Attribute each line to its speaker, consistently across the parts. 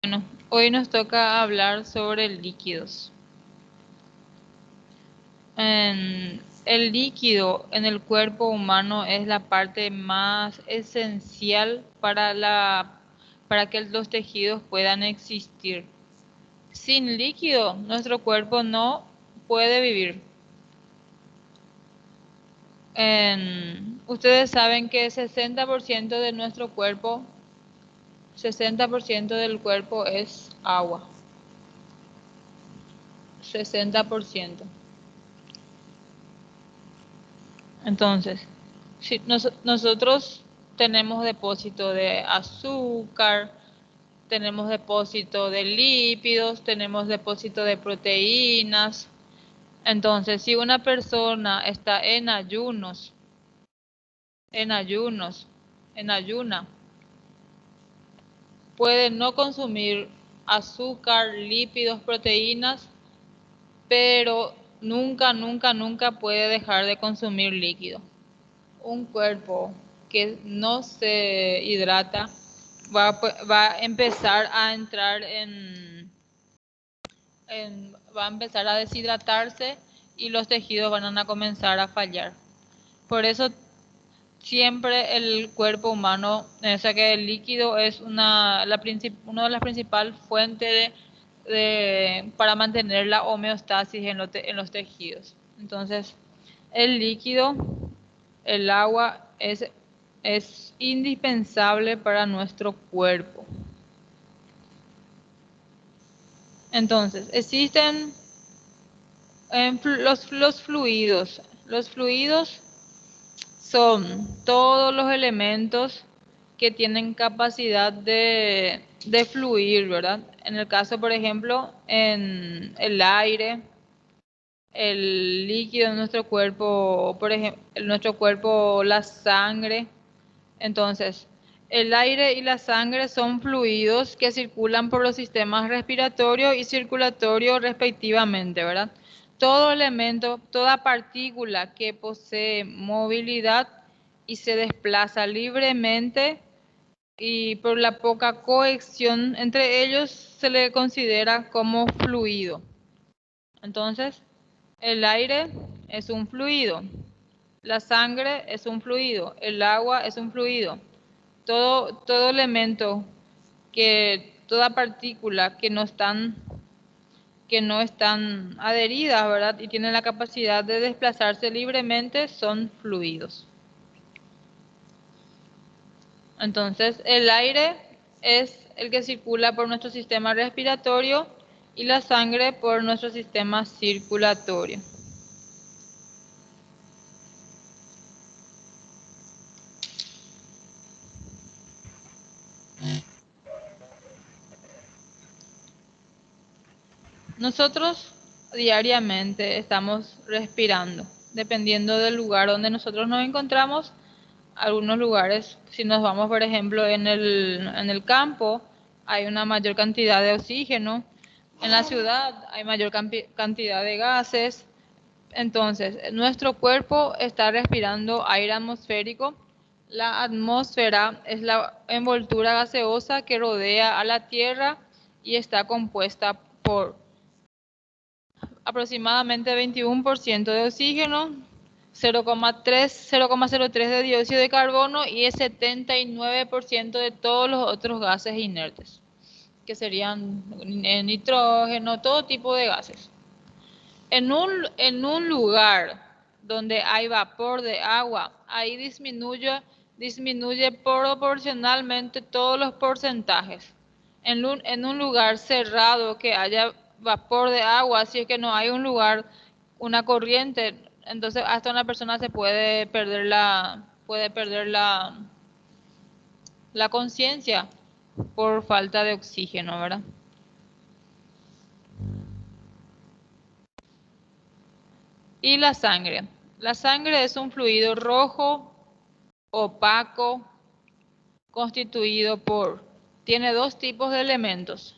Speaker 1: Bueno, hoy nos toca hablar sobre líquidos. El líquido en el cuerpo humano es la parte más esencial para que los tejidos puedan existir. Sin líquido, nuestro cuerpo no puede vivir. Ustedes saben que 60% de nuestro cuerpo, 60% del cuerpo es agua. 60%. Entonces, si nosotros tenemos depósito de azúcar, tenemos depósito de lípidos, tenemos depósito de proteínas. Entonces, si una persona está en ayunos, en ayuna, puede no consumir azúcar, lípidos, proteínas, pero nunca, nunca, nunca puede dejar de consumir líquido. Un cuerpo que no se hidrata va a empezar a entrar va a empezar a deshidratarse y los tejidos van a comenzar a fallar. Por eso siempre el cuerpo humano, o sea que el líquido es una de las principales fuentes para mantener la homeostasis en los tejidos. Entonces, el líquido, el agua es indispensable para nuestro cuerpo. Entonces, existen los fluidos. Los fluidos son todos los elementos que tienen capacidad de fluir, ¿verdad? En el caso, por ejemplo, en el aire, el líquido en nuestro cuerpo, por ejemplo, en nuestro cuerpo, la sangre. Entonces, el aire y la sangre son fluidos que circulan por los sistemas respiratorio y circulatorio respectivamente, ¿verdad? Todo elemento, toda partícula que posee movilidad y se desplaza libremente y por la poca cohesión entre ellos se le considera como fluido. Entonces, el aire es un fluido, la sangre es un fluido, el agua es un fluido. Todo elemento, toda partícula que no están adheridas, ¿verdad? Y tienen la capacidad de desplazarse libremente, son fluidos. Entonces, el aire es el que circula por nuestro sistema respiratorio y la sangre por nuestro sistema circulatorio. Nosotros diariamente estamos respirando, dependiendo del lugar donde nosotros nos encontramos. Algunos lugares, si nos vamos, por ejemplo, en el campo, hay una mayor cantidad de oxígeno. En la ciudad hay mayor cantidad de gases. Entonces, nuestro cuerpo está respirando aire atmosférico. La atmósfera es la envoltura gaseosa que rodea a la Tierra y está compuesta por aproximadamente 21% de oxígeno, 0,03 de dióxido de carbono y el 79% de todos los otros gases inertes, que serían nitrógeno, todo tipo de gases. En un lugar donde hay vapor de agua, ahí disminuye proporcionalmente todos los porcentajes. En un lugar cerrado que haya vapor de agua, si es que no hay un lugar, una corriente, entonces hasta una persona se puede perder la conciencia por falta de oxígeno, ¿verdad? Y la sangre. La sangre es un fluido rojo, opaco, tiene dos tipos de elementos.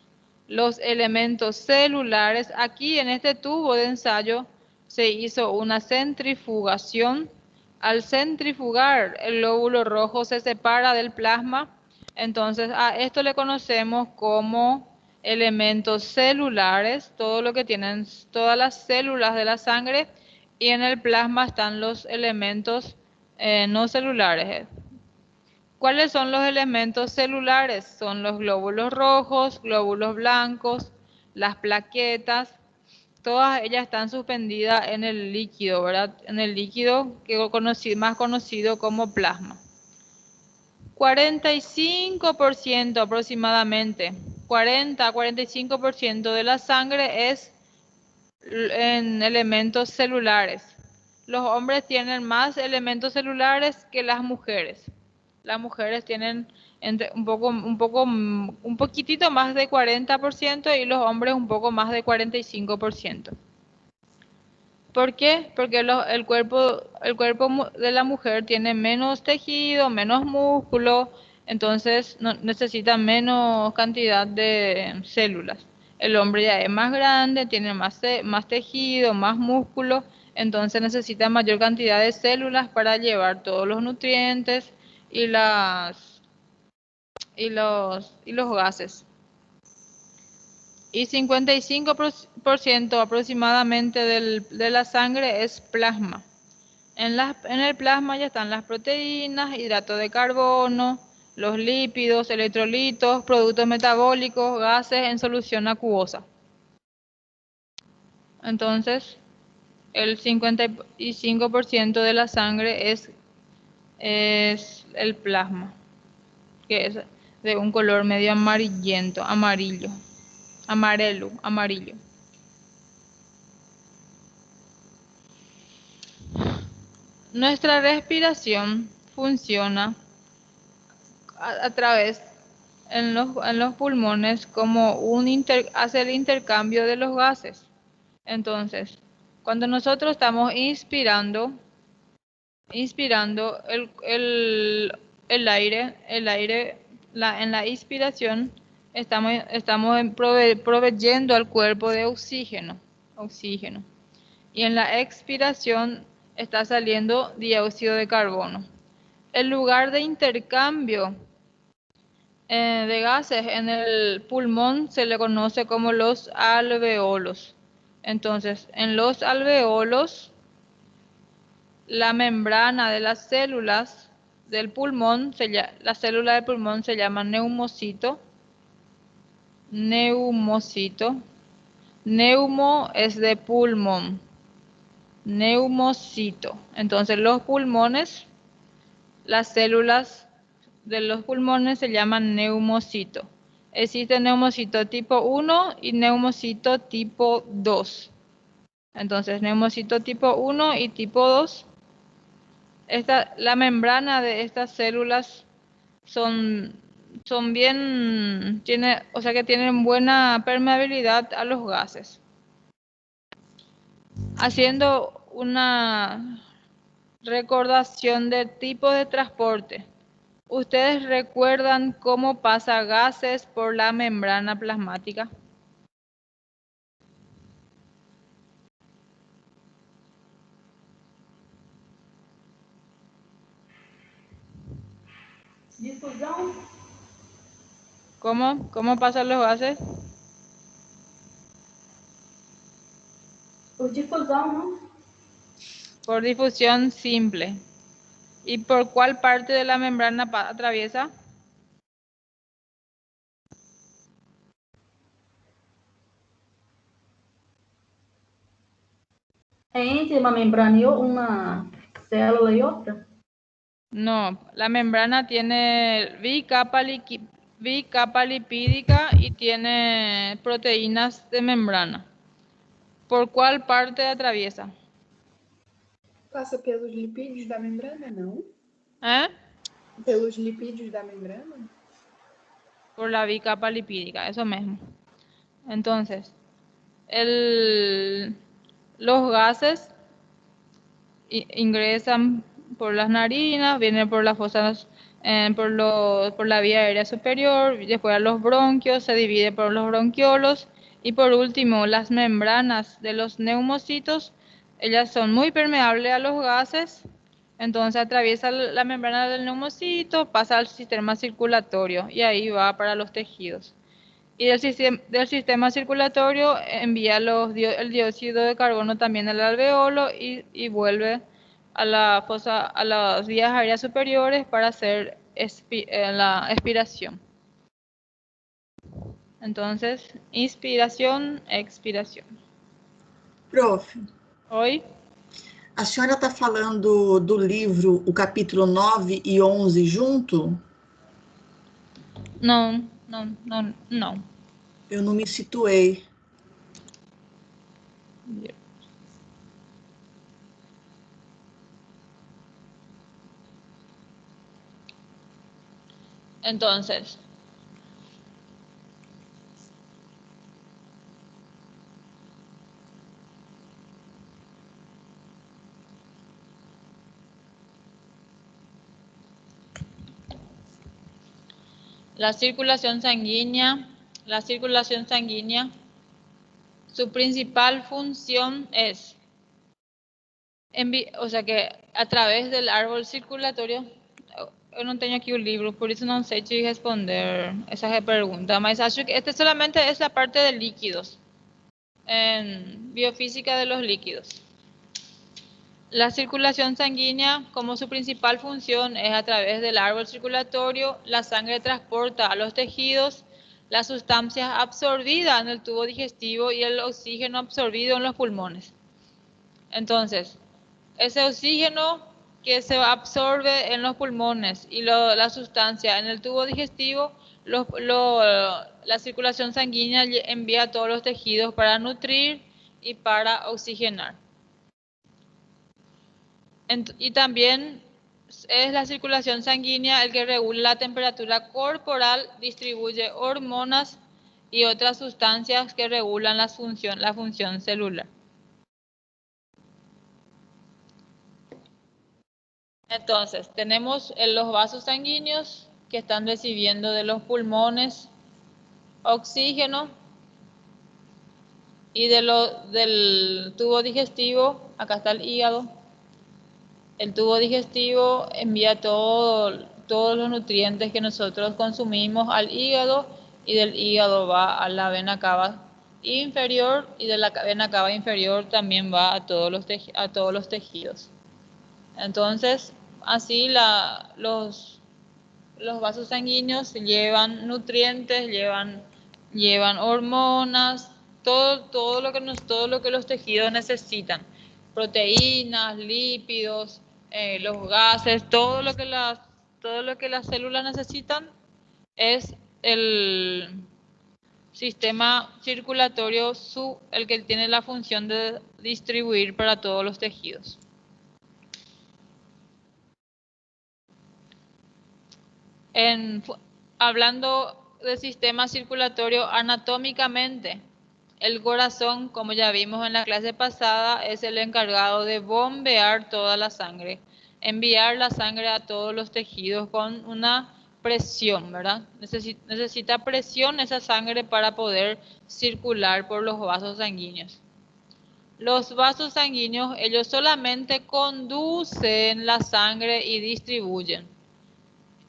Speaker 1: Los elementos celulares, aquí en este tubo de ensayo se hizo una centrifugación. Al centrifugar, el glóbulo rojo se separa del plasma, entonces a esto le conocemos como elementos celulares, todo lo que tienen todas las células de la sangre, y en el plasma están los elementos no celulares. ¿Cuáles son los elementos celulares? Son los glóbulos rojos, glóbulos blancos, las plaquetas, todas ellas están suspendidas en el líquido, ¿verdad? En el líquido más conocido como plasma. 45% aproximadamente, 40 a 45% de la sangre es en elementos celulares. Los hombres tienen más elementos celulares que las mujeres. Las mujeres tienen un poquitito más de 40% y los hombres un poco más de 45%. ¿Por qué? Porque el cuerpo de la mujer tiene menos tejido, menos músculo, entonces necesita menos cantidad de células. El hombre ya es más grande, tiene más tejido, más músculo, entonces necesita mayor cantidad de células para llevar todos los nutrientes y los gases. Y 55% aproximadamente de la sangre es plasma. En el plasma ya están las proteínas, hidratos de carbono, los lípidos, electrolitos, productos metabólicos, gases en solución acuosa. Entonces, el 55% de la sangre es el plasma, que es de un color medio amarillento, amarillo. Nuestra respiración funciona a través en los pulmones como hace el intercambio de los gases. Entonces, cuando nosotros estamos inspirando el aire, en la inspiración estamos proveyendo al cuerpo de oxígeno. Y en la expiración está saliendo dióxido de carbono. El lugar de intercambio de gases en el pulmón se le conoce como los alveolos. Entonces, en los alveolos, la membrana de las células del pulmón, la célula del pulmón se llama neumocito. Neumo es de pulmón. Neumocito. Entonces, los pulmones, las células de los pulmones se llaman neumocito. Existe neumocito tipo 1 y neumocito tipo 2. Entonces, neumocito tipo 1 y tipo 2. La membrana de estas células que tienen buena permeabilidad a los gases. Haciendo una recordación de tipo de transporte. ¿Ustedes recuerdan cómo pasa gases por la membrana plasmática?
Speaker 2: Difusão?
Speaker 1: ¿Cómo pasan los gases?
Speaker 2: Por difusão, ¿no?
Speaker 1: Por difusión simple. ¿Y por cuál parte de la membrana atraviesa?
Speaker 2: É entre uma membrana e uma célula e outra?
Speaker 1: No, la membrana tiene bicapa lipídica y tiene proteínas de membrana. ¿Por cuál parte atraviesa?
Speaker 3: Passa pelos lipídios da membrana, não?
Speaker 1: ¿Eh?
Speaker 3: Pelos lipídios da membrana?
Speaker 1: Por la bicapa lipídica, eso mismo. Entonces, los gases ingresan por las narinas, vienen por las fosas, por la vía aérea superior, después a los bronquios, se divide por los bronquiolos y por último las membranas de los neumocitos, ellas son muy permeables a los gases, entonces atraviesa la membrana del neumocito, pasa al sistema circulatorio y ahí va para los tejidos. Y del sistema circulatorio envía el dióxido de carbono también al alveolo y vuelve a a las vías aéreas superiores para hacer la expiración. Entonces, inspiración, expiración.
Speaker 4: Prof,
Speaker 1: Oi?
Speaker 4: a senhora está falando do livro, o capítulo 9 e 11 junto?
Speaker 1: Não, não, não, não.
Speaker 4: Eu não me situei.
Speaker 1: Entonces, la circulación sanguínea, su principal función es, o sea que a través del árbol circulatorio, eu não tenho aqui o livro, por isso não sei te responder essa pergunta, mas acho que este solamente es la parte de líquidos, en biofísica de los líquidos. La circulación sanguínea, como su principal función es a través del árbol circulatorio, la sangre transporta a los tejidos las sustancias absorbidas en el tubo digestivo y el oxígeno absorbido en los pulmones. Entonces, ese oxígeno que se absorbe en los pulmones y la sustancia en el tubo digestivo, la circulación sanguínea envía a todos los tejidos para nutrir y para oxigenar. Y también es la circulación sanguínea el que regula la temperatura corporal, distribuye hormonas y otras sustancias que regulan la función celular. Entonces, tenemos los vasos sanguíneos que están recibiendo de los pulmones oxígeno y del tubo digestivo, acá está el hígado. El tubo digestivo envía todos los nutrientes que nosotros consumimos al hígado y del hígado va a la vena cava inferior y de la vena cava inferior también va a todos los tejidos. Entonces, así los vasos sanguíneos llevan nutrientes, llevan hormonas, todo lo que los tejidos necesitan, proteínas, lípidos, los gases, todo lo que las células necesitan es el sistema circulatorio el que tiene la función de distribuir para todos los tejidos. Hablando del sistema circulatorio anatómicamente, el corazón, como ya vimos en la clase pasada, es el encargado de bombear toda la sangre, enviar la sangre a todos los tejidos con una presión, ¿verdad? Necesita presión esa sangre para poder circular por los vasos sanguíneos. Los vasos sanguíneos, ellos solamente conducen la sangre y distribuyen.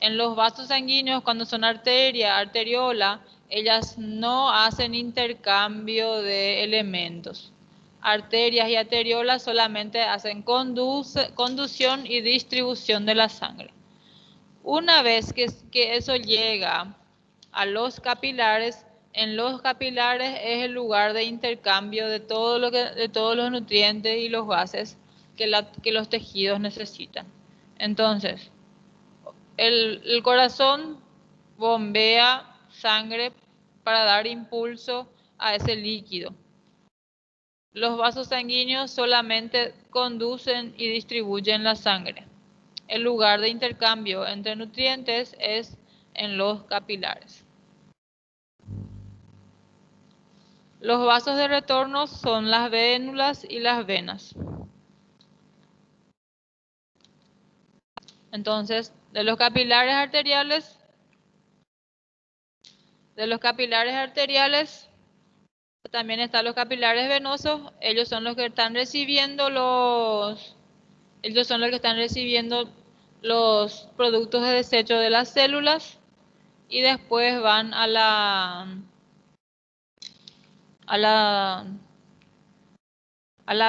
Speaker 1: En los vasos sanguíneos, cuando son arteriola, ellas no hacen intercambio de elementos. Arterias y arteriolas solamente hacen conducción y distribución de la sangre. Una vez que eso llega a los capilares, en los capilares es el lugar de intercambio de todos los nutrientes y los gases que los tejidos necesitan. Entonces, el corazón bombea sangre para dar impulso a ese líquido. Los vasos sanguíneos solamente conducen y distribuyen la sangre. El lugar de intercambio entre nutrientes es en los capilares. Los vasos de retorno son las vénulas y las venas. Entonces, de los capilares arteriales también están los capilares venosos. Ellos son los que están recibiendo los productos de desecho de las células y después van a a la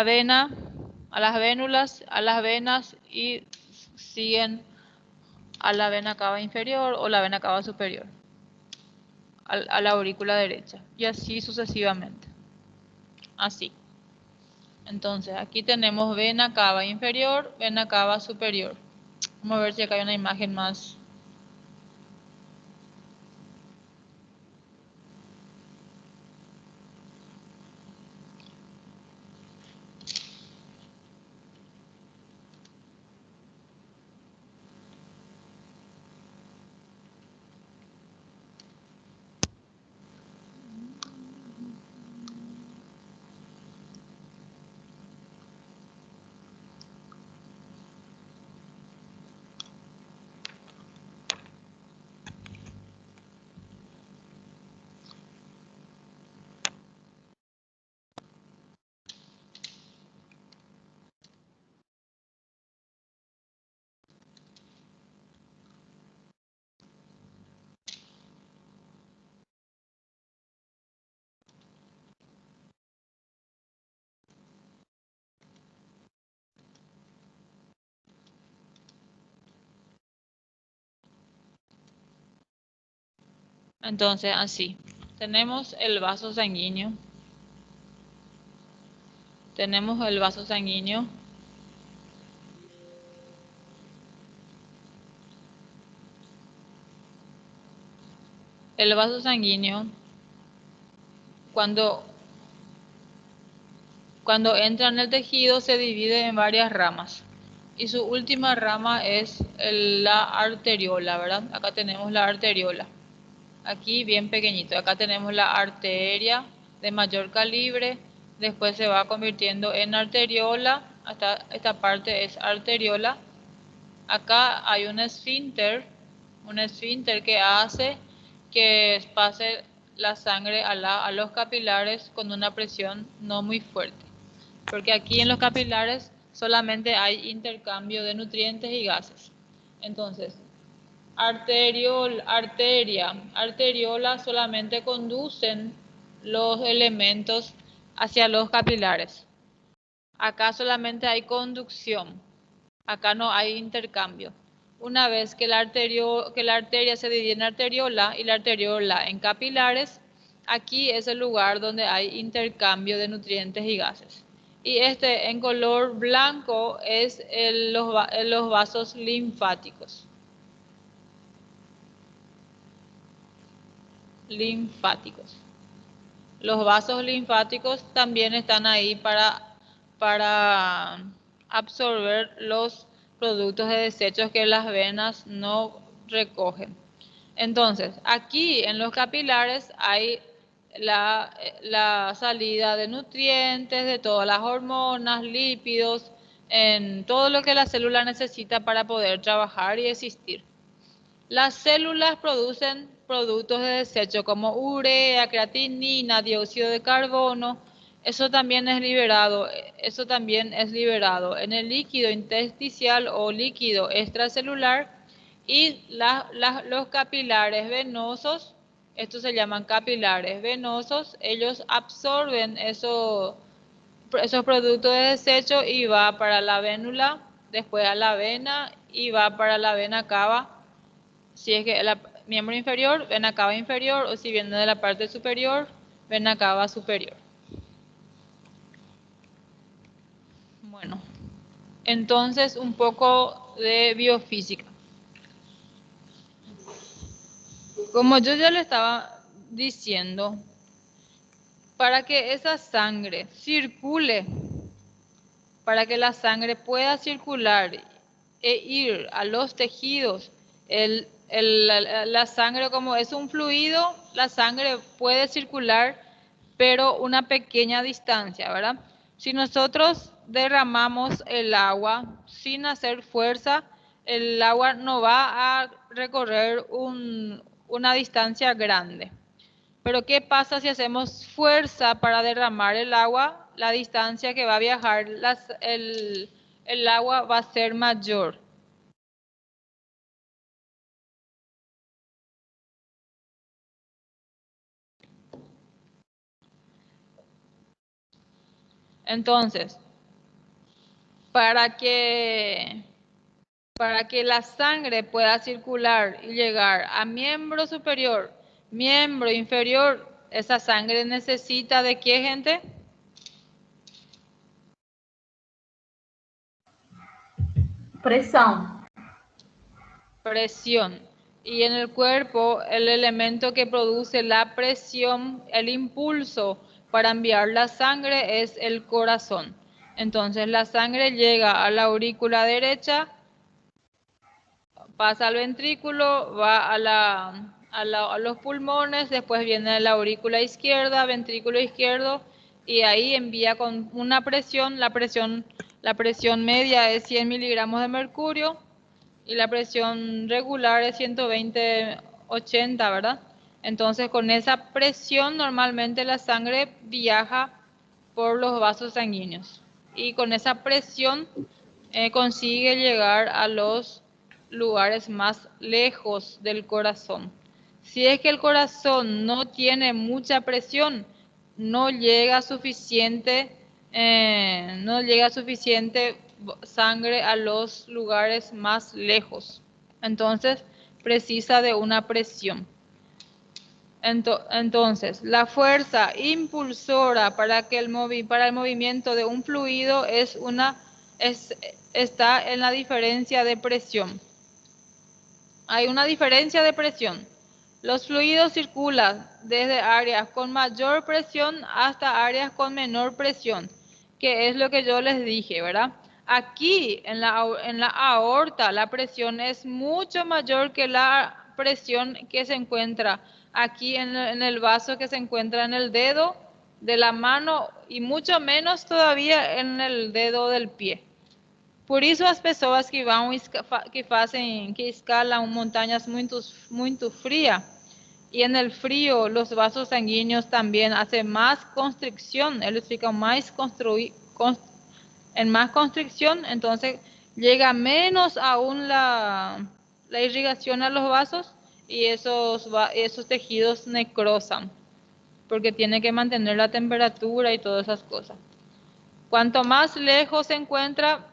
Speaker 1: vena, a las vénulas, a las venas y siguen a la vena cava inferior o la vena cava superior, a la aurícula derecha y así sucesivamente. Así. Entonces aquí tenemos vena cava inferior, vena cava superior. Vamos a ver si acá hay una imagen más. Entonces así. Tenemos el vaso sanguíneo. Tenemos el vaso sanguíneo. El vaso sanguíneo, cuando entra en el tejido, se divide en varias ramas. Y su última rama es la arteriola, ¿verdad? Acá tenemos la arteriola. Aquí bien pequeñito. Acá tenemos la arteria de mayor calibre. Después se va convirtiendo en arteriola. Hasta esta parte es arteriola. Acá hay un esfínter que hace que pase la sangre a los capilares con una presión no muy fuerte. Porque aquí en los capilares solamente hay intercambio de nutrientes y gases. Entonces, arteriola solamente conducen los elementos hacia los capilares. Acá solamente hay conducción. Acá no hay intercambio. Una vez que la arteria se divide en arteriola y la arteriola en capilares, aquí es el lugar donde hay intercambio de nutrientes y gases. Y este en color blanco es los vasos linfáticos. Los vasos linfáticos también están ahí para absorber los productos de desechos que las venas no recogen. Entonces, aquí en los capilares hay la salida de nutrientes, de todas las hormonas, lípidos, en todo lo que la célula necesita para poder trabajar y existir. Las células producen productos de desecho como urea, creatinina, dióxido de carbono. Eso también es liberado en el líquido intersticial o líquido extracelular y los capilares venosos, estos se llaman capilares venosos, ellos absorben esos productos de desecho y va para la vénula, después a la vena y va para la vena cava. Si es que el miembro inferior, vena cava inferior, o si viene de la parte superior, vena cava superior. Bueno, entonces un poco de biofísica. Como yo ya le estaba diciendo, para que esa sangre circule, para que la sangre pueda circular e ir a los tejidos, la sangre, como es un fluido, la sangre puede circular, pero una pequeña distancia, ¿verdad? Si nosotros derramamos el agua sin hacer fuerza, el agua no va a recorrer una distancia grande. Pero ¿qué pasa si hacemos fuerza para derramar el agua? La distancia que va a viajar el agua va a ser mayor. Entonces, para que la sangre pueda circular y llegar a miembro superior, miembro inferior, esa sangre necesita ¿de qué, gente?
Speaker 2: Pressão.
Speaker 1: Presión. Y en el cuerpo, el elemento que produce la presión, el impulso para enviar la sangre es el corazón. Entonces la sangre llega a la aurícula derecha, pasa al ventrículo, va a los pulmones, después viene la aurícula izquierda, ventrículo izquierdo, y ahí envía con una presión, la presión media es 100 miligramos de mercurio, y la presión regular es 120/80, ¿verdad? Entonces, con esa presión normalmente la sangre viaja por los vasos sanguíneos. Y con esa presión consigue llegar a los lugares más lejos del corazón. Si es que el corazón no tiene mucha presión, no llega suficiente sangre a los lugares más lejos. Entonces, precisa de una presión. Entonces, la fuerza impulsora para el movimiento de un fluido está en la diferencia de presión. Hay una diferencia de presión. Los fluidos circulan desde áreas con mayor presión hasta áreas con menor presión, que es lo que yo les dije, ¿verdad? Aquí en la aorta la presión es mucho mayor que la presión que se encuentra aquí en el vaso que se encuentra en el dedo de la mano y mucho menos todavía en el dedo del pie. Por isso as pessoas que escalam montañas muito frías y en el frío los vasos sanguíneos también hacen más constricción, ellos fican en más constricción, entonces llega menos aún la irrigación a los vasos y esos tejidos necrosan, porque tiene que mantener la temperatura y todas esas cosas. Cuanto más lejos se encuentra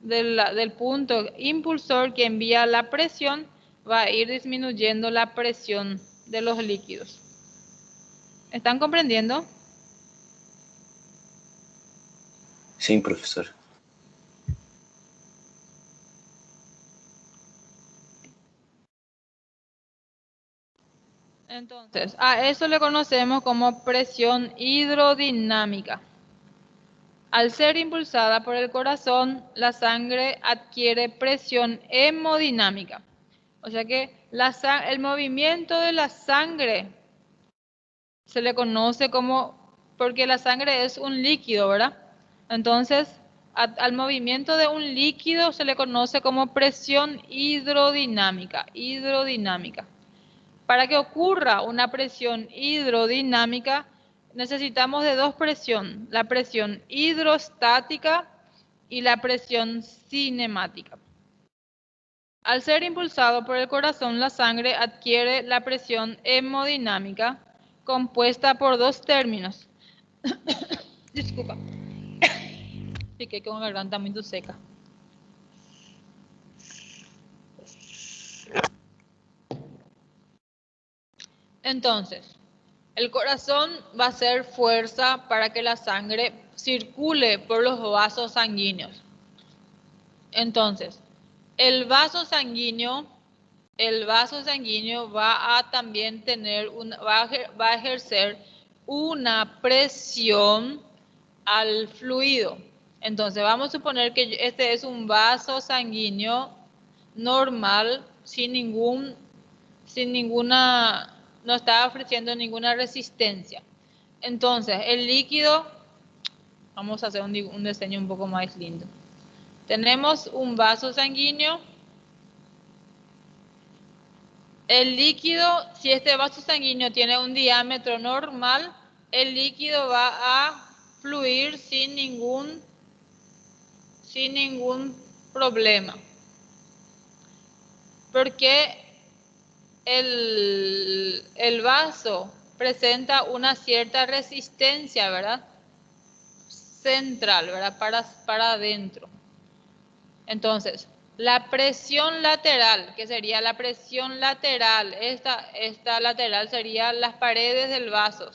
Speaker 1: del punto impulsor que envía la presión, va a ir disminuyendo la presión de los líquidos. ¿Están comprendiendo?
Speaker 5: Sim, professor.
Speaker 1: Entonces, a eso le conocemos como presión hidrodinámica. Al ser impulsada por el corazón, la sangre adquiere presión hemodinámica. O sea que el movimiento de la sangre se le conoce como, porque la sangre es un líquido, ¿verdad? Entonces, al movimiento de un líquido se le conoce como presión hidrodinámica. Para que ocurra una presión hidrodinámica, necesitamos de dos presiones, la presión hidrostática y la presión cinemática. Al ser impulsado por el corazón, la sangre adquiere la presión hemodinámica, compuesta por dos términos. Disculpa. Fiquei con la garganta muy seca. Entonces, el corazón va a hacer fuerza para que la sangre circule por los vasos sanguíneos. Entonces, el vaso sanguíneo va a también va a ejercer una presión al fluido. Entonces, vamos a suponer que este es un vaso sanguíneo normal, no está ofreciendo ninguna resistencia. Entonces, el líquido, vamos a hacer un diseño un poco más lindo. Tenemos un vaso sanguíneo. El líquido, si este vaso sanguíneo tiene un diámetro normal, el líquido va a fluir sin ningún problema. Porque el vaso presenta una cierta resistencia, ¿verdad? central, ¿verdad? Para adentro. Entonces, la presión lateral, que sería la presión lateral, esta lateral sería las paredes del vaso,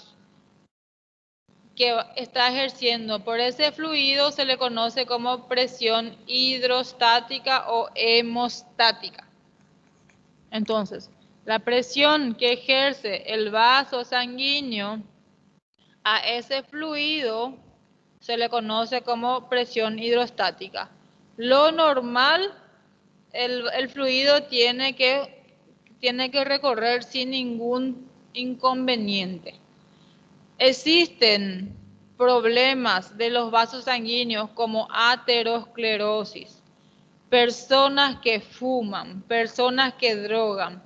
Speaker 1: que está ejerciendo por ese fluido se le conoce como presión hidrostática o hemostática. Entonces, la presión que ejerce el vaso sanguíneo a ese fluido se le conoce como presión hidrostática. Lo normal, el fluido tiene que recorrer sin ningún inconveniente. Existen problemas de los vasos sanguíneos como aterosclerosis, personas que fuman, personas que drogan.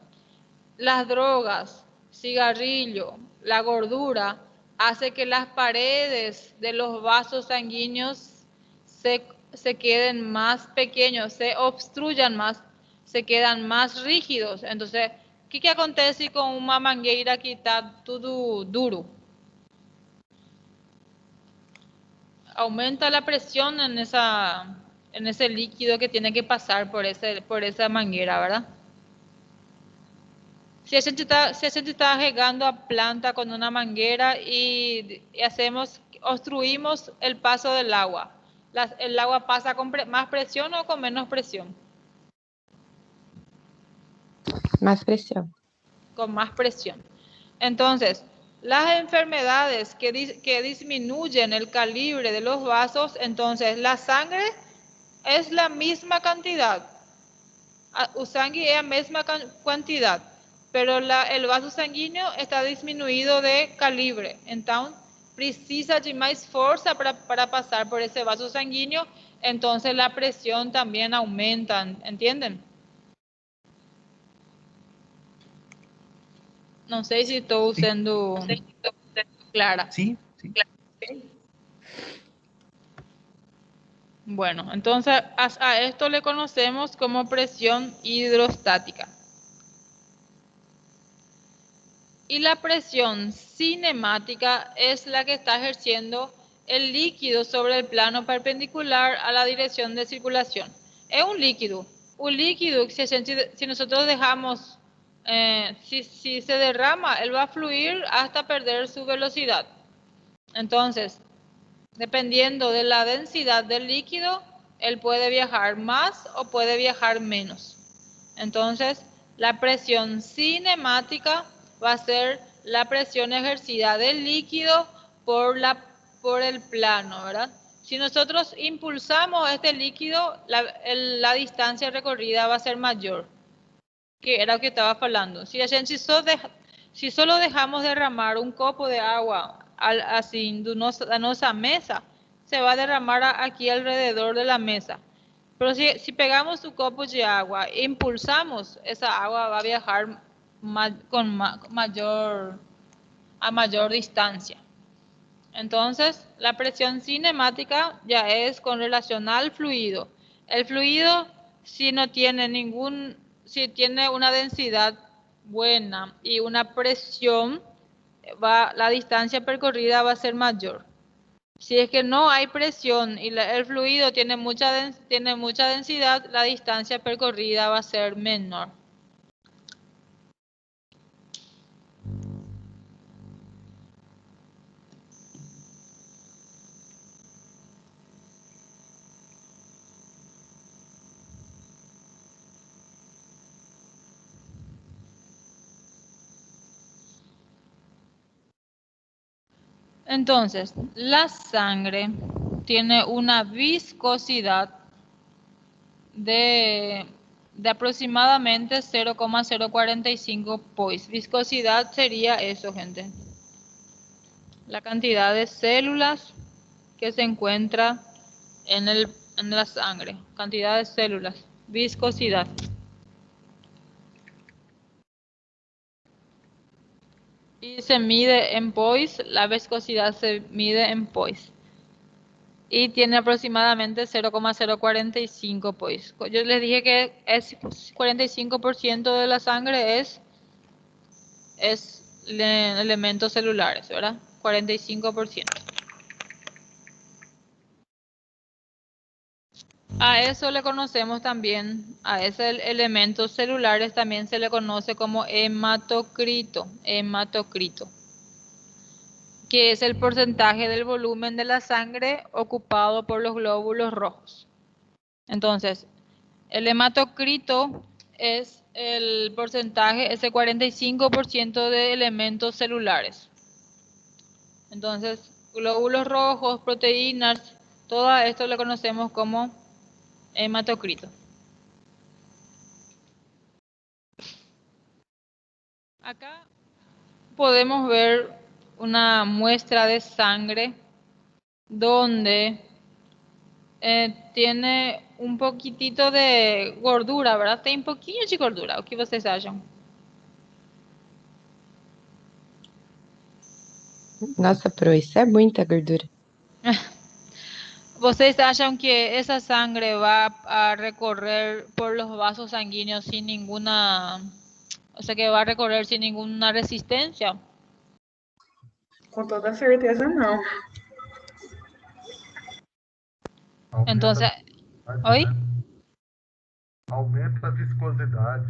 Speaker 1: Las drogas, cigarrillo, la gordura, hace que las paredes de los vasos sanguíneos se queden más pequeños, se obstruyan más, se quedan más rígidos. Entonces, ¿qué acontece con una mangueira que está todo duro? Aumenta la presión en ese líquido que tiene que pasar por esa manguera, ¿verdad? Si a gente está regando a planta con una manguera y obstruimos el paso del agua, ¿el agua pasa con más presión o con menos presión?
Speaker 6: Más presión.
Speaker 1: Con más presión. Entonces, las enfermedades que disminuyen el calibre de los vasos, entonces la sangre es la misma cantidad. O sangue es la misma cantidad, pero el vaso sanguíneo está disminuido de calibre. Entonces, precisa de más fuerza para pasar por ese vaso sanguíneo, entonces la presión también aumenta, ¿entienden? No sé si estoy siendo clara.
Speaker 7: Sí.
Speaker 1: Bueno, entonces a esto le conocemos como presión hidrostática. Y la presión cinemática es la que está ejerciendo el líquido sobre el plano perpendicular a la dirección de circulación. Es un líquido si nosotros dejamos, si se derrama, él va a fluir hasta perder su velocidad. Entonces, dependiendo de la densidad del líquido, él puede viajar más o puede viajar menos. Entonces, la presión cinemática va a ser la presión ejercida del líquido por el plano, ¿verdad? Si nosotros impulsamos este líquido, la distancia recorrida va a ser mayor, que era lo que estaba hablando. Si solo dejamos derramar un copo de agua así en nuestra mesa, se va a derramar aquí alrededor de la mesa. Pero si pegamos un copo de agua e impulsamos, esa agua va a viajar a mayor distancia. Entonces, la presión cinemática ya es con relación al fluido. El fluido, si tiene una densidad buena y una presión, la distancia percorrida va a ser mayor. Si es que no hay presión y el fluido tiene mucha densidad, la distancia percorrida va a ser menor. Entonces, la sangre tiene una viscosidad de aproximadamente 0,045 pois. Viscosidad sería eso, gente. La cantidad de células que se encuentra en la sangre. Cantidad de células. Viscosidad. Y se mide en pois, la viscosidad se mide en pois. Y tiene aproximadamente 0,045 pois. Yo les dije que es 45% de la sangre es elementos celulares, ¿verdad? 45%. A eso le conocemos también, a ese elementos celulares también se le conoce como hematocrito, que es el porcentaje del volumen de la sangre ocupado por los glóbulos rojos. Entonces, el hematocrito es el porcentaje, ese 45% de elementos celulares. Entonces, glóbulos rojos, proteínas, todo esto lo conocemos como hematocrito. Acá podemos ver una muestra de sangre donde tiene um pouquitito de gordura, ¿verdad? Tem um pouquinho de gordura. O que vocês acham?
Speaker 6: Nossa, Pro, isso é muita gordura.
Speaker 1: ¿Vocês acham que esa sangre va a recorrer por los vasos sanguíneos sin ninguna, o sea, que va a recorrer sin ninguna resistencia?
Speaker 3: Com toda certeza, não.
Speaker 1: Entonces, ¿hoy?
Speaker 7: Aumenta a viscosidade.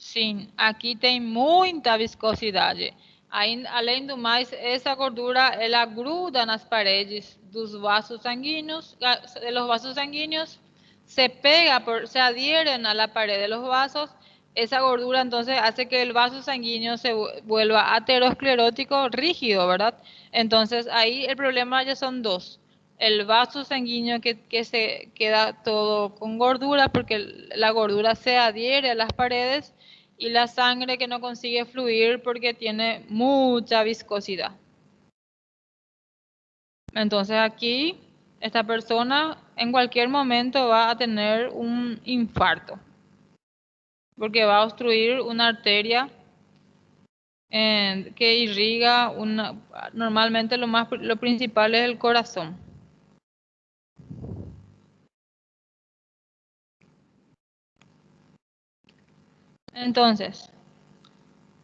Speaker 1: Sim, aqui tem muita viscosidade. Além do mais, essa gordura ela gruda nas paredes dos vasos sanguíneos, de los vasos sanguíneos, se pega, se adhieren a la pared de los vasos. Esa gordura entonces hace que el vaso sanguíneo se vuelva aterosclerótico, rígido, ¿verdad? Entonces ahí el problema ya son dos. El vaso sanguíneo que se queda todo con gordura porque la gordura se adhiere a las paredes y la sangre que no consigue fluir porque tiene mucha viscosidad. Entonces aquí esta persona en cualquier momento va a tener un infarto porque va a obstruir una arteria que irriga normalmente lo principal es el corazón. Entonces,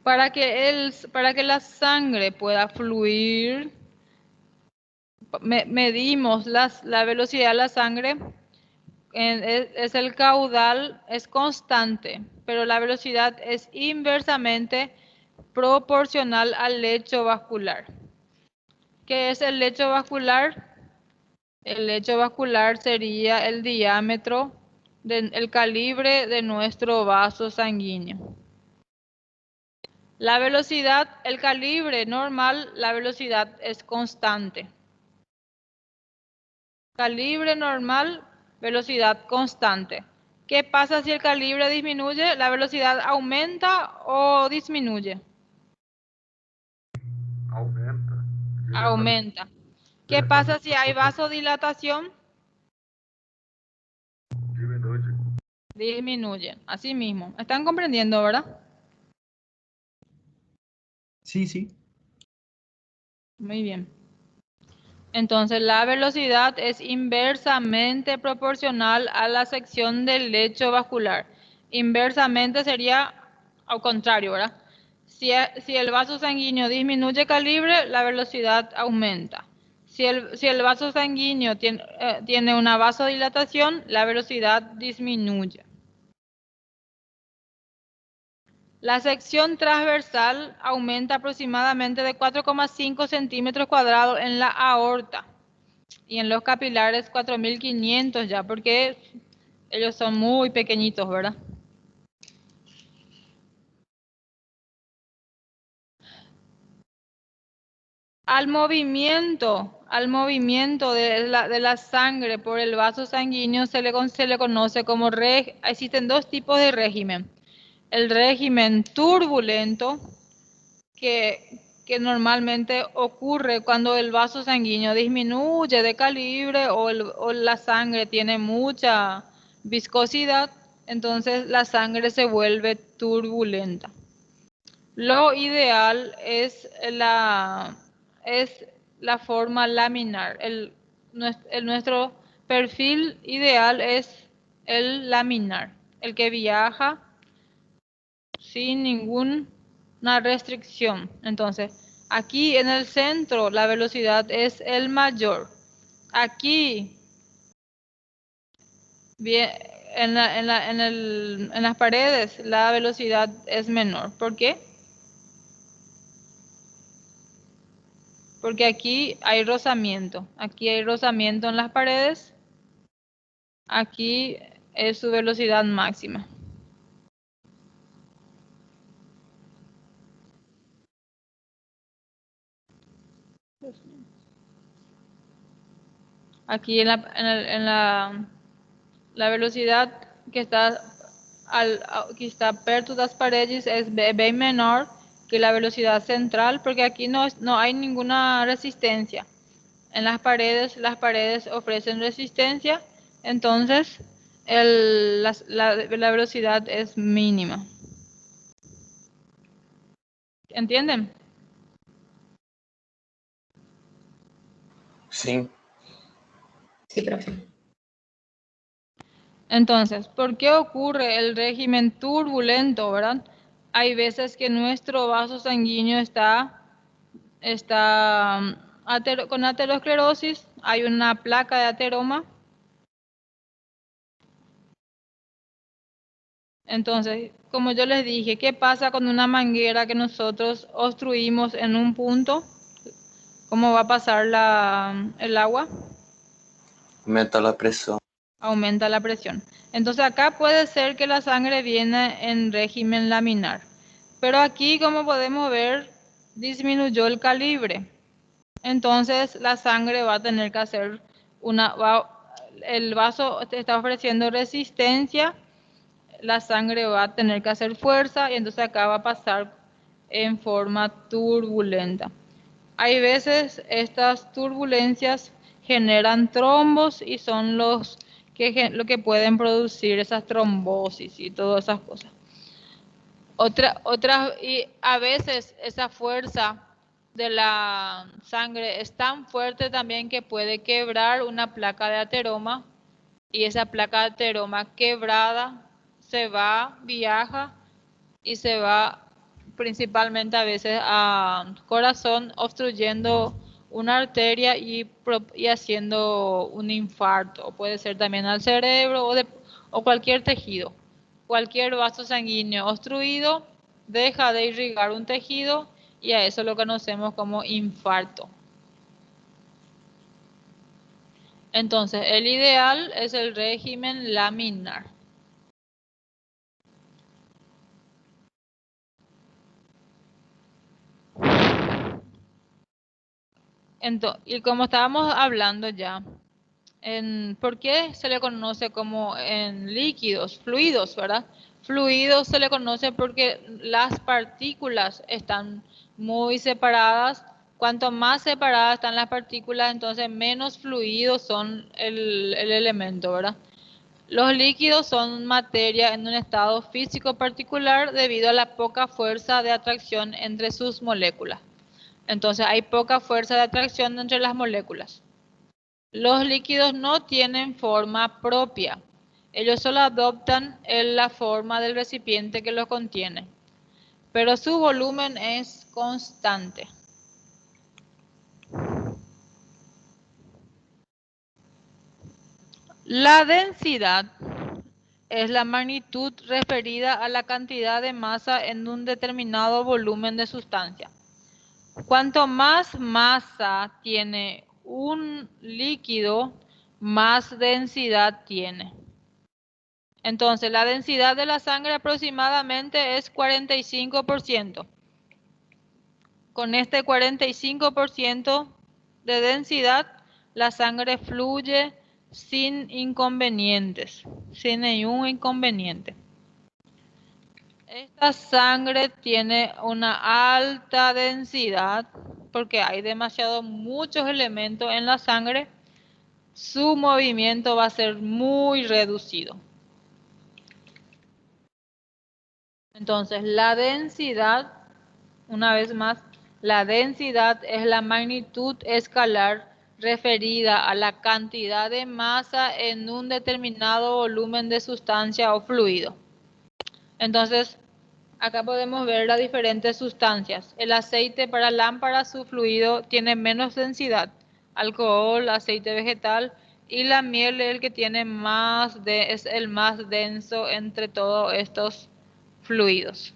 Speaker 1: para que la sangre pueda fluir, medimos la velocidad de la sangre, es el caudal, es constante, pero la velocidad es inversamente proporcional al lecho vascular. ¿Qué es el lecho vascular? El lecho vascular sería el diámetro, el calibre de nuestro vaso sanguíneo. La velocidad, el calibre normal, la velocidad es constante. Calibre normal, velocidad constante. ¿Qué pasa si el calibre disminuye? ¿La velocidad aumenta o disminuye?
Speaker 7: Aumenta.
Speaker 1: Aumenta. ¿Qué pasa si hay vasodilatación?
Speaker 7: Diminui.
Speaker 1: Disminuye. Así mismo. ¿Están comprendiendo, verdad?
Speaker 8: Sí, sí.
Speaker 1: Muy bien. Entonces la velocidad es inversamente proporcional a la sección del lecho vascular. Inversamente sería al contrario, ¿verdad? Si el vaso sanguíneo disminuye calibre, la velocidad aumenta. Si el vaso sanguíneo tiene una vasodilatación, la velocidad disminuye. La sección transversal aumenta aproximadamente de 4,5 centímetros cuadrados en la aorta y en los capilares 4.500 ya, porque ellos son muy pequeñitos, ¿verdad? Al movimiento de la sangre por el vaso sanguíneo se le conoce como existen dos tipos de régimen. El régimen turbulento, que normalmente ocurre cuando el vaso sanguíneo disminuye de calibre o la sangre tiene mucha viscosidad, entonces la sangre se vuelve turbulenta. Lo ideal es la forma laminar. Nuestro perfil ideal es el laminar, el que viaja sin ninguna restricción. Entonces, aquí en el centro la velocidad es el mayor. Aquí Bien, en las paredes la velocidad es menor. ¿Por qué? Porque aquí hay rozamiento. Aquí hay rozamiento en las paredes. Aquí es su velocidad máxima. Aquí la velocidad que está que está perto de las paredes es bien menor que la velocidad central, porque aquí no hay ninguna resistencia. En las paredes ofrecen resistencia, entonces la velocidad es mínima. ¿Entienden?
Speaker 5: Sim.
Speaker 2: Sí, profe.
Speaker 1: Entonces, ¿por qué ocurre el régimen turbulento, verdad? Hay veces que nuestro vaso sanguíneo está con aterosclerosis, hay una placa de ateroma. Entonces, como yo les dije, ¿qué pasa con una manguera que nosotros obstruimos en un punto? ¿Cómo va a pasar el agua?
Speaker 5: Aumenta a pressão.
Speaker 1: Aumenta la presión. Entonces acá puede ser que la sangre viene en régimen laminar. Pero aquí, como podemos ver, disminuyó el calibre. Entonces la sangre va a tener que hacer el vaso te está ofreciendo resistencia, la sangre va a tener que hacer fuerza y entonces acá va a pasar en forma turbulenta. Hay veces estas turbulencias generan trombos y son lo que pueden producir esas trombosis y todas esas cosas. Y a veces esa fuerza de la sangre es tan fuerte también que puede quebrar una placa de ateroma, y esa placa de ateroma quebrada viaja y se va principalmente a veces a corazón, obstruyendo una arteria y haciendo un infarto, o puede ser también al cerebro o cualquier tejido. Cualquier vaso sanguíneo obstruido deja de irrigar un tejido y a eso lo conocemos como infarto. Entonces, el ideal es el régimen laminar. Y como estábamos hablando ya, ¿por qué se le conoce como en líquidos, fluidos, verdad? Fluidos se le conoce porque las partículas están muy separadas. Cuanto más separadas están las partículas, entonces menos fluidos son el elemento, ¿verdad? Los líquidos son materia en un estado físico particular debido a la poca fuerza de atracción entre sus moléculas. Entonces hay poca fuerza de atracción entre las moléculas. Los líquidos no tienen forma propia. Ellos solo adoptan la forma del recipiente que los contiene. Pero su volumen es constante. La densidad es la magnitud referida a la cantidad de masa en un determinado volumen de sustancia. Cuanto más masa tiene un líquido, más densidad tiene. Entonces, la densidad de la sangre aproximadamente es 45%. Con este 45% de densidad, la sangre fluye sin inconvenientes, sin ningún inconveniente. Esta sangre tiene una alta densidad porque hay muchos elementos en la sangre. Su movimiento va a ser muy reducido. Entonces, la densidad, una vez más, la densidad es la magnitud escalar referida a la cantidad de masa en un determinado volumen de sustancia o fluido. Entonces, acá podemos ver las diferentes sustancias. El aceite para lámparas, su fluido tiene menos densidad. Alcohol, aceite vegetal, y la miel es el que tiene es el más denso entre todos estos fluidos.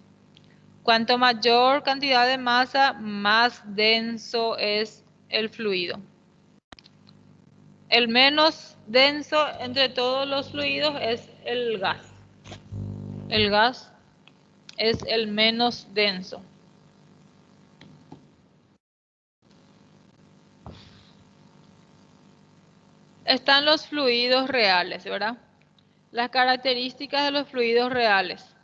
Speaker 1: Cuanto mayor cantidad de masa, más denso es el fluido. El menos denso entre todos los fluidos es el gas. El gas es el menos denso. Están los fluidos reales, ¿verdad? Las características de los fluidos reales.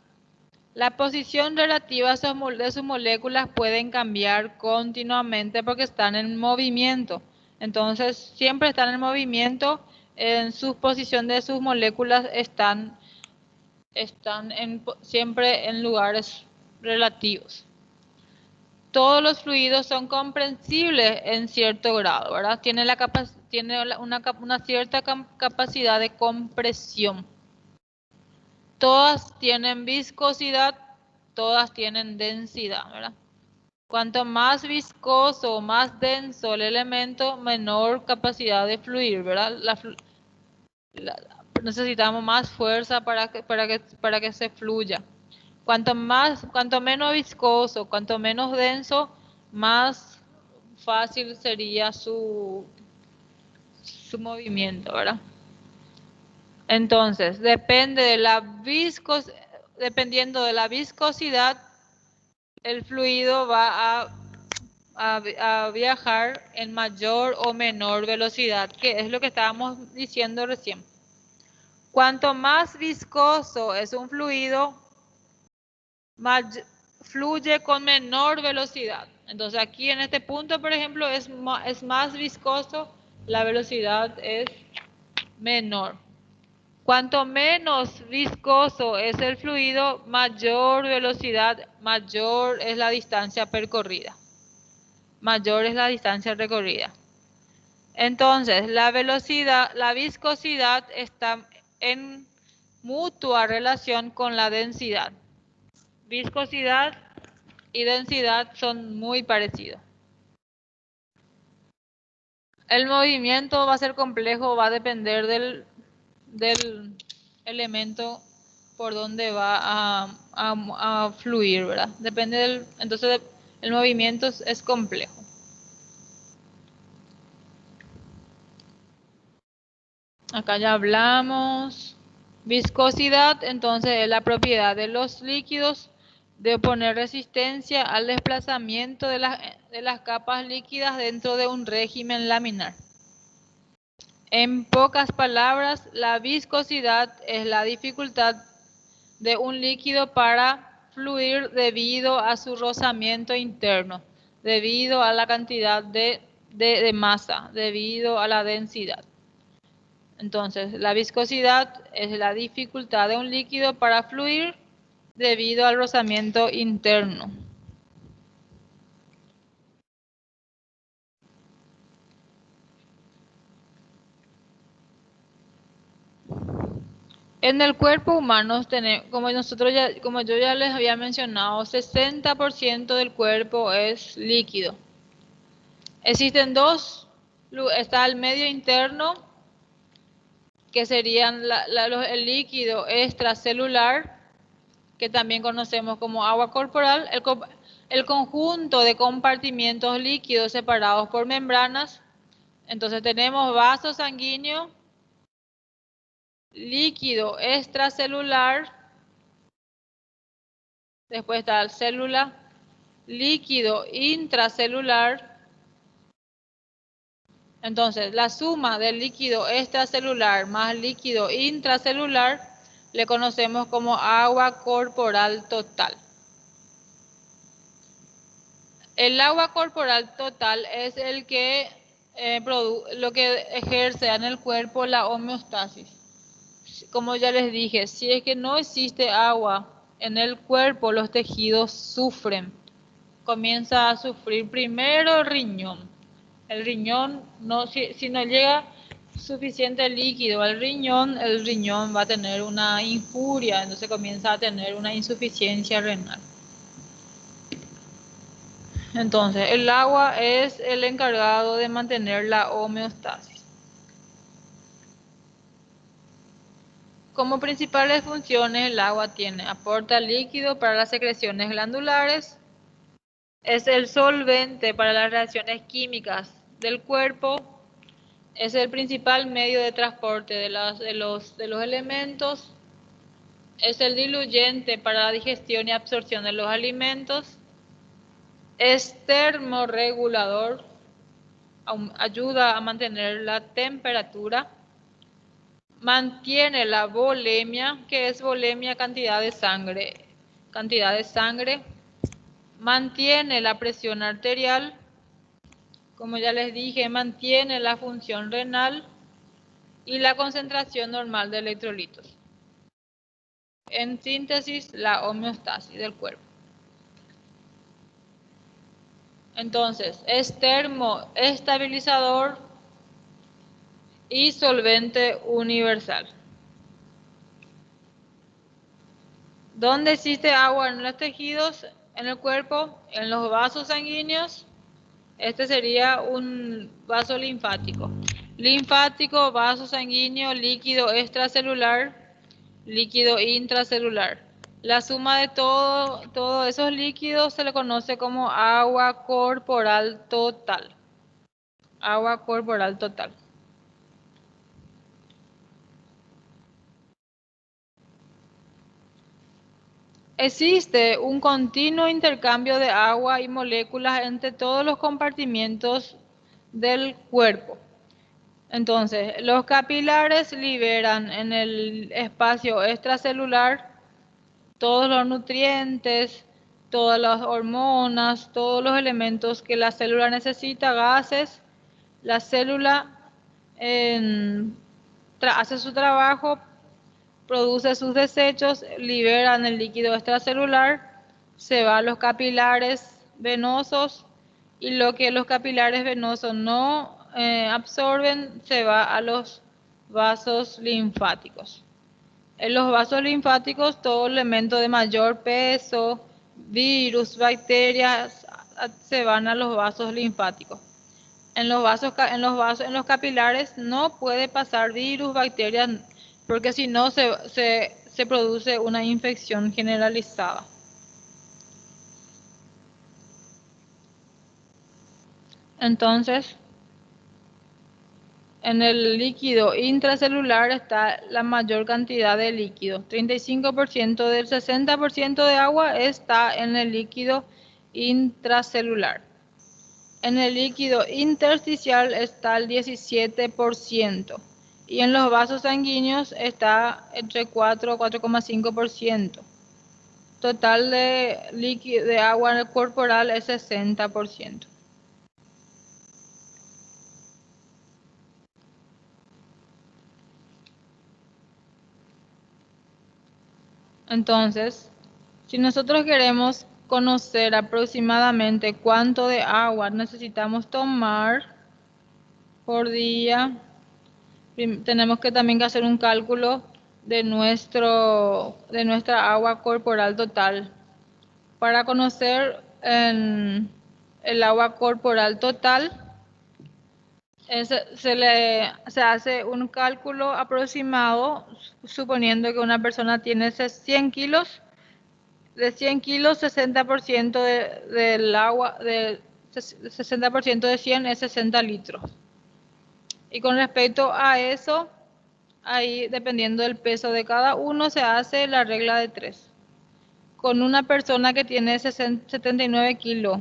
Speaker 1: La posición relativa de sus moléculas pueden cambiar continuamente porque están en movimiento. Entonces, siempre están en movimiento, en su posición de sus moléculas están siempre en lugares relativos. Todos los fluidos son comprensibles en cierto grado, ¿verdad? Tiene una cierta capacidad de compresión. Todas tienen viscosidad, todas tienen densidad, ¿verdad? Cuanto más viscoso o más denso el elemento, menor capacidad de fluir, ¿verdad? Necesitamos más fuerza para que se fluya. Cuanto menos viscoso, cuanto menos denso, más fácil sería su movimiento, ¿verdad? Entonces, dependiendo de la viscosidad, el fluido va a viajar en mayor o menor velocidad, que es lo que estábamos diciendo recién. Cuanto más viscoso es un fluido, fluye con menor velocidad. Entonces aquí en este punto, por ejemplo, es más viscoso, la velocidad es menor. Cuanto menos viscoso es el fluido, mayor velocidad, mayor es la distancia percorrida. Mayor es la distancia recorrida. Entonces, la viscosidad está en mutua relación con la densidad. Viscosidad y densidad son muy parecidos. El movimiento va a ser complejo, va a depender del elemento por donde va a fluir, ¿verdad? Entonces el movimiento es complejo. Acá ya hablamos. Viscosidad, entonces, es la propiedad de los líquidos de oponer resistencia al desplazamiento de las capas líquidas dentro de un régimen laminar. En pocas palabras, la viscosidad es la dificultad de un líquido para fluir debido a su rozamiento interno, debido a la cantidad de masa, debido a la densidad. Entonces, la viscosidad es la dificultad de un líquido para fluir debido al rozamiento interno. En el cuerpo humano, como yo ya les había mencionado, 60% del cuerpo es líquido. Existen dos, está el medio interno, que serían el líquido extracelular, que también conocemos como agua corporal, el conjunto de compartimientos líquidos separados por membranas. Entonces tenemos vaso sanguíneo, líquido extracelular, después está la célula, líquido intracelular. Entonces, la suma del líquido extracelular más líquido intracelular le conocemos como agua corporal total. El agua corporal total es el que lo que ejerce en el cuerpo la homeostasis. Como ya les dije, si es que no existe agua en el cuerpo, los tejidos sufren. Comienza a sufrir primero el riñón. El riñón, si no llega suficiente líquido al riñón, el riñón va a tener una injuria, entonces comienza a tener una insuficiencia renal. Entonces, el agua es el encargado de mantener la homeostasis. Como principales funciones, el agua tiene, aporta líquido para las secreciones glandulares, es el solvente para las reacciones químicas del cuerpo, es el principal medio de transporte de los elementos, es el diluyente para la digestión y absorción de los alimentos, es termorregulador, ayuda a mantener la temperatura, mantiene la volemia, que es volemia cantidad de sangre, mantiene la presión arterial, como ya les dije, mantiene la función renal y la concentración normal de electrolitos. En síntesis, la homeostasis del cuerpo. Entonces, es termoestabilizador y solvente universal. ¿Dónde existe agua en los tejidos, en el cuerpo? En los vasos sanguíneos. Este sería un vaso linfático. Linfático, vaso sanguíneo, líquido extracelular, líquido intracelular. La suma de todos esos líquidos se le conoce como agua corporal total. Agua corporal total. Existe un continuo intercambio de agua y moléculas entre todos los compartimentos del cuerpo. Entonces, los capilares liberan en el espacio extracelular todos los nutrientes, todas las hormonas, todos los elementos que la célula necesita, gases. La célula hace su trabajo, produce sus desechos, liberan el líquido extracelular, se va a los capilares venosos y lo que los capilares venosos no absorben se va a los vasos linfáticos. En los vasos linfáticos, todo elemento de mayor peso, virus, bacterias, se van a los vasos linfáticos. En los capilares no puede pasar virus, bacterias, porque si no se produce una infección generalizada. Entonces, en el líquido intracelular está la mayor cantidad de líquido. 35% del 60% de agua está en el líquido intracelular. En el líquido intersticial está el 17%. Y en los vasos sanguíneos está entre 4 y 4,5%. Total de líquido de agua corporal es 60%. Entonces, si nosotros queremos conocer aproximadamente cuánto de agua necesitamos tomar por día, tenemos que también hacer un cálculo de nuestra agua corporal total. Para conocer el agua corporal total, se hace un cálculo aproximado, suponiendo que una persona tiene 100 kilos. De 100 kilos, 60% del agua, 60% de 100 es 60 litros. Y con respecto a eso, ahí dependiendo del peso de cada uno, se hace la regla de 3. Con una persona que tiene 79 kilos,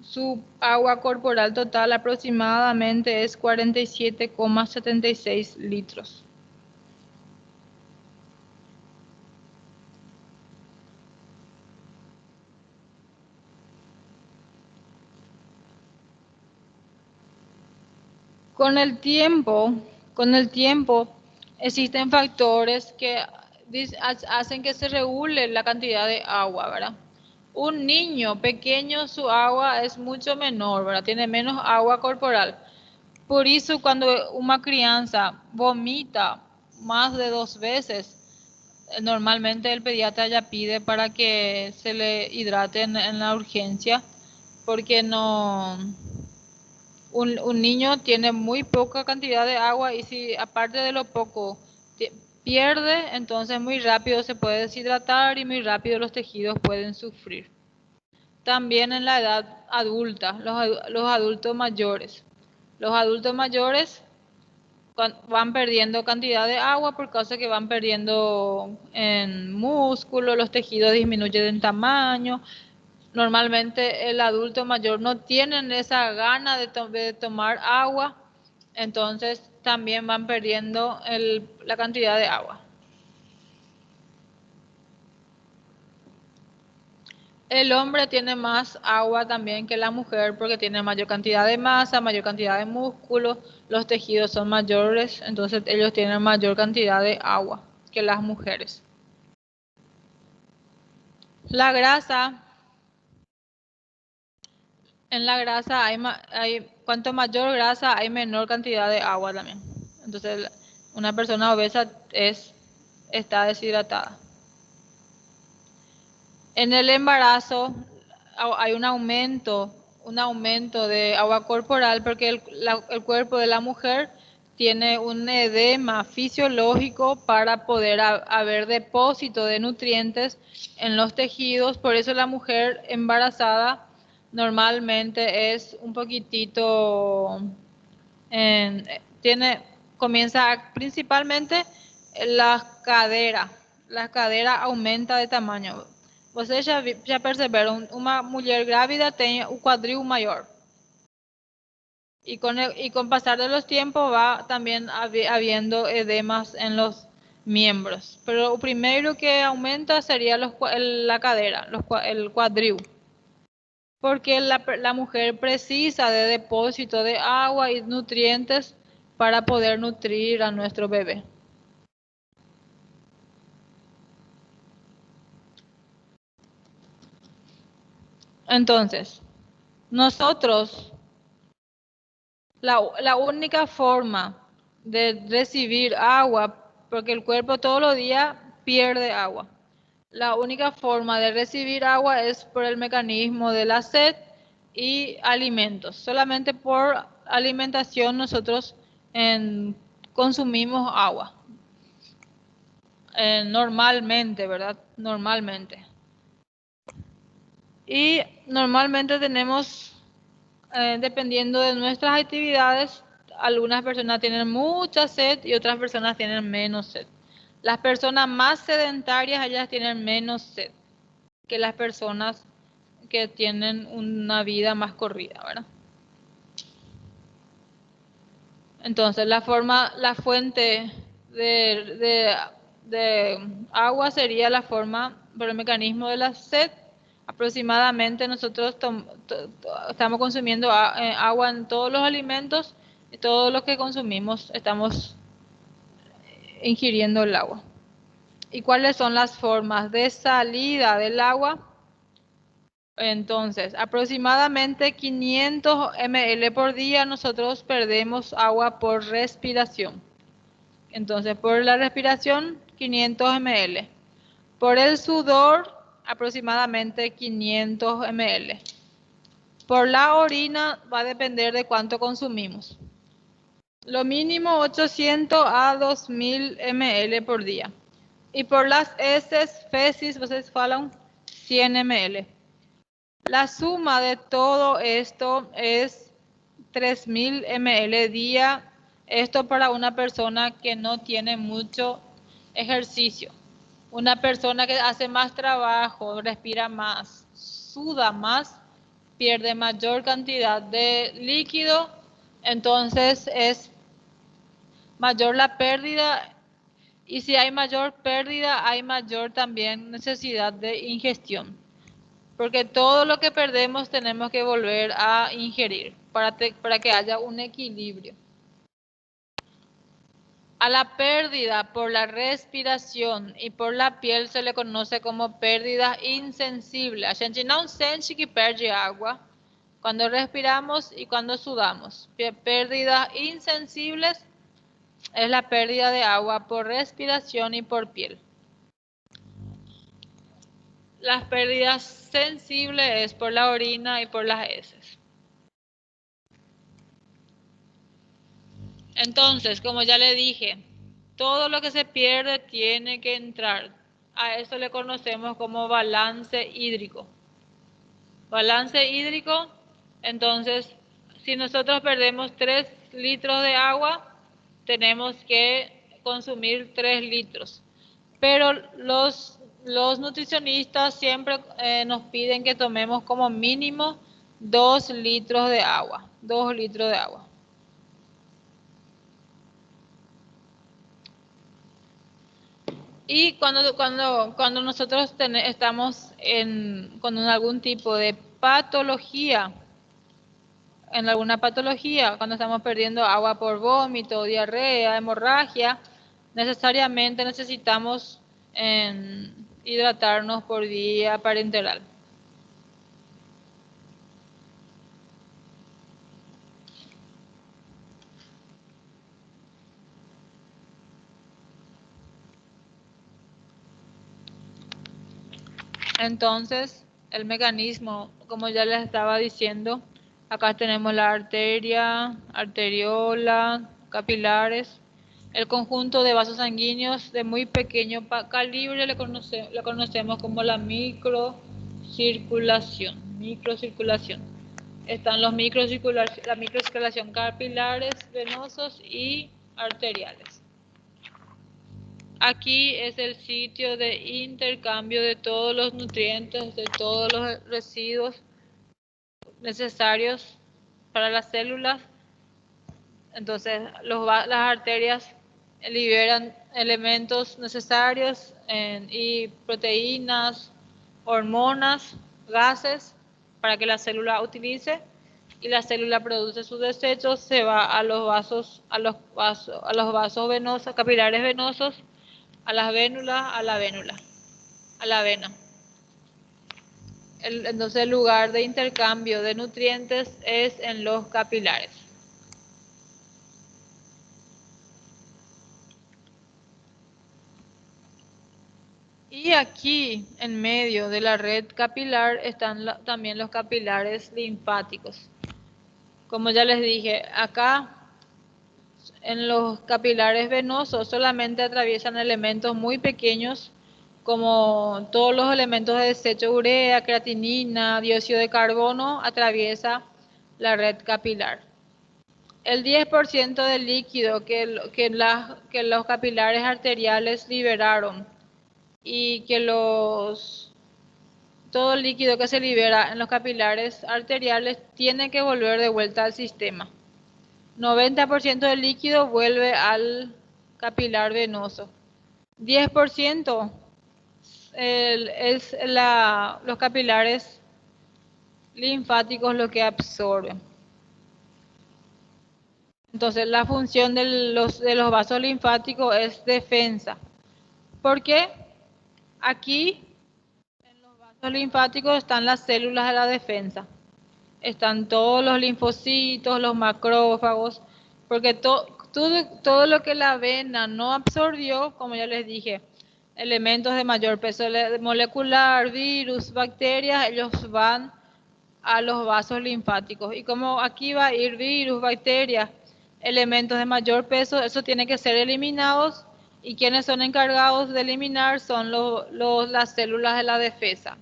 Speaker 1: su agua corporal total aproximadamente es 47,76 litros. Con el tiempo existen factores que hacen que se regule la cantidad de agua, ¿verdad? Un niño pequeño, su agua es mucho menor, ¿verdad? Tiene menos agua corporal. Por eso cuando una crianza vomita más de 2 veces, normalmente el pediatra ya pide para que se le hidrate en la urgencia, porque no... Un niño tiene muy poca cantidad de agua y si aparte de lo poco pierde, entonces muy rápido se puede deshidratar y muy rápido los tejidos pueden sufrir. También en la edad adulta, los adultos mayores. Los adultos mayores van perdiendo cantidad de agua por causa que van perdiendo en músculo, los tejidos disminuyen en tamaño. Normalmente el adulto mayor no tiene esa gana de tomar agua, entonces también van perdiendo la cantidad de agua. El hombre tiene más agua también que la mujer porque tiene mayor cantidad de masa, mayor cantidad de músculo, los tejidos son mayores, entonces ellos tienen mayor cantidad de agua que las mujeres. La grasa, en la grasa cuanto mayor grasa hay menor cantidad de agua también. Entonces una persona obesa está deshidratada. En el embarazo hay un aumento de agua corporal porque el cuerpo de la mujer tiene un edema fisiológico para poder haber depósito de nutrientes en los tejidos. Por eso la mujer embarazada normalmente es un poquitito, comienza principalmente las caderas. La cadera aumenta de tamaño. Vocês já perceberam, uma mulher grávida tem o quadril maior. Y con pasar de los tiempos va también habiendo edemas en los miembros. Pero lo primero que aumenta sería la cadera, el quadril. Porque la mujer precisa de depósito de agua y nutrientes para poder nutrir a nuestro bebé. Entonces, nosotros, la única forma de recibir agua, porque el cuerpo todos los días pierde agua, la única forma de recibir agua es por el mecanismo de la sed y alimentos. Solamente por alimentación nosotros consumimos agua. Normalmente, ¿verdad? Normalmente. Y normalmente tenemos, dependiendo de nuestras actividades, algunas personas tienen mucha sed y otras personas tienen menos sed. Las personas más sedentarias, ellas tienen menos sed que las personas que tienen una vida más corrida, ¿verdad? Entonces, la fuente de agua sería la forma por el mecanismo de la sed. Aproximadamente nosotros estamos consumiendo agua en todos los alimentos y todo lo que consumimos estamos ingiriendo el agua. ¿Y cuáles son las formas de salida del agua? Entonces, aproximadamente 500 ml por día nosotros perdemos agua por respiración. Entonces, por la respiración, 500 ml. Por el sudor, aproximadamente 500 ml. Por la orina va a depender de cuánto consumimos. Lo mínimo 800 a 2000 ml por día. Y por las heces, feces, vocês falam 100 ml. La suma de todo esto es 3000 ml día. Esto para una persona que no tiene mucho ejercicio. Una persona que hace más trabajo, respira más, suda más, pierde mayor cantidad de líquido, entonces es mayor la pérdida. Y si hay mayor pérdida, hay mayor también necesidad de ingestión. Porque todo lo que perdemos tenemos que volver a ingerir para que haya un equilibrio. A la pérdida por la respiración y por la piel se le conoce como pérdida insensible. A gente não sente que perde agua cuando respiramos y cuando sudamos. Pérdidas insensibles es la pérdida de agua por respiración y por piel. Las pérdidas sensibles es por la orina y por las heces. Entonces, como ya le dije, Todo lo que se pierde tiene que entrar. A eso le conocemos como balance hídrico. Balance hídrico, entonces, si nosotros perdemos 3 litros de agua, tenemos que consumir 3 litros. Pero los nutricionistas siempre nos piden que tomemos como mínimo 2 litros de agua. 2 litros de agua. Y cuando nosotros estamos con algún tipo de patología, en alguna patología, cuando estamos perdiendo agua por vómito, diarrea, hemorragia, necesariamente necesitamos hidratarnos por vía parenteral. Entonces, el mecanismo, como ya les estaba diciendo, acá tenemos la arteria, arteriola, capilares, el conjunto de vasos sanguíneos de muy pequeño calibre le conocemos como la microcirculación. Están la microcirculación capilares, venosos y arteriales. Aquí es el sitio de intercambio de todos los nutrientes, de todos los residuos necesarios para las células. Entonces, las arterias liberan elementos necesarios y proteínas, hormonas, gases para que la célula utilice, y la célula produce sus desechos, se va a los vasos venosos, capilares venosos, a las vénulas, a la vena. Entonces el lugar de intercambio de nutrientes es en los capilares. Y aquí, en medio de la red capilar, están también los capilares linfáticos. Como ya les dije, acá en los capilares venosos solamente atraviesan elementos muy pequeños, como todos los elementos de desecho, urea, creatinina, dióxido de carbono, atraviesa la red capilar. El 10% del líquido que los capilares arteriales liberaron y que todo el líquido que se libera en los capilares arteriales tiene que volver de vuelta al sistema. 90% del líquido vuelve al capilar venoso. 10% los capilares linfáticos lo que absorben. Entonces, la función de los vasos linfáticos es defensa. ¿Por qué? Aquí, en los vasos linfáticos, están las células de la defensa. Están todos los linfocitos, los macrófagos, porque todo lo que la vena no absorbió, como ya les dije, elementos de mayor peso molecular, virus, bacterias, ellos van a los vasos linfáticos. Y como aquí va a ir virus, bacterias, elementos de mayor peso, eso tiene que ser eliminados, y quienes son encargados de eliminar son las células de la defensa.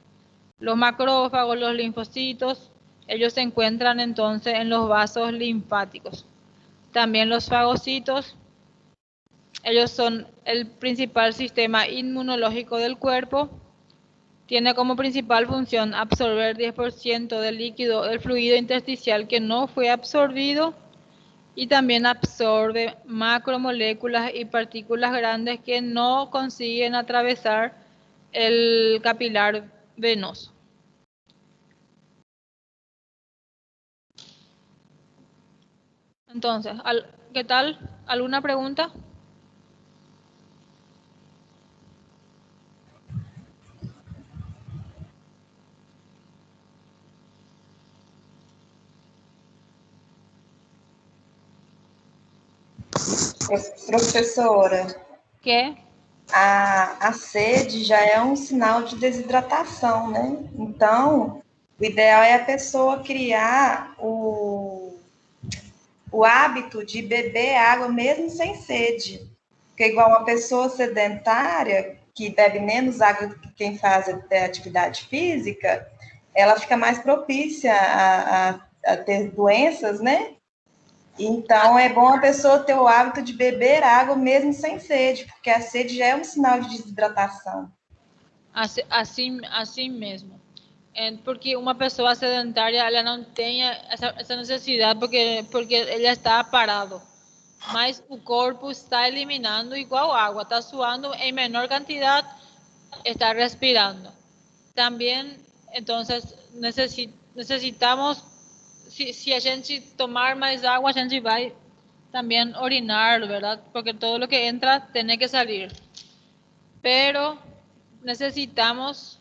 Speaker 1: Los macrófagos, los linfocitos, ellos se encuentran entonces en los vasos linfáticos. También los fagocitos, ellos son el principal sistema inmunológico del cuerpo. Tiene como principal función absorber 10% del líquido, del fluido intersticial que no fue absorbido, y también absorbe macromoléculas y partículas grandes que no consiguen atravesar el capilar venoso. Entonces, ¿qué tal? ¿Alguna pregunta?
Speaker 8: Professora,
Speaker 1: ¿Qué?
Speaker 8: a sede já é um sinal de desidratação, né? Então, o ideal é a pessoa criar o hábito de beber água mesmo sem sede. Porque Porque igual uma pessoa sedentária, que bebe menos água do que quem faz atividade física, ela fica mais propícia a ter doenças, né? Então, é bom a pessoa ter o hábito de beber água mesmo sem sede, porque a sede já é um sinal de desidratação.
Speaker 1: Assim mesmo. Porque uma pessoa sedentária, ela não tem essa necessidade porque ele está parado. Mas o corpo está eliminando igual água, está suando em menor quantidade, está respirando. Também, então, necesitamos, se a gente tomar mais água, a gente vai também orinar, ¿verdad? Porque todo lo que entra tiene que salir. Pero necesitamos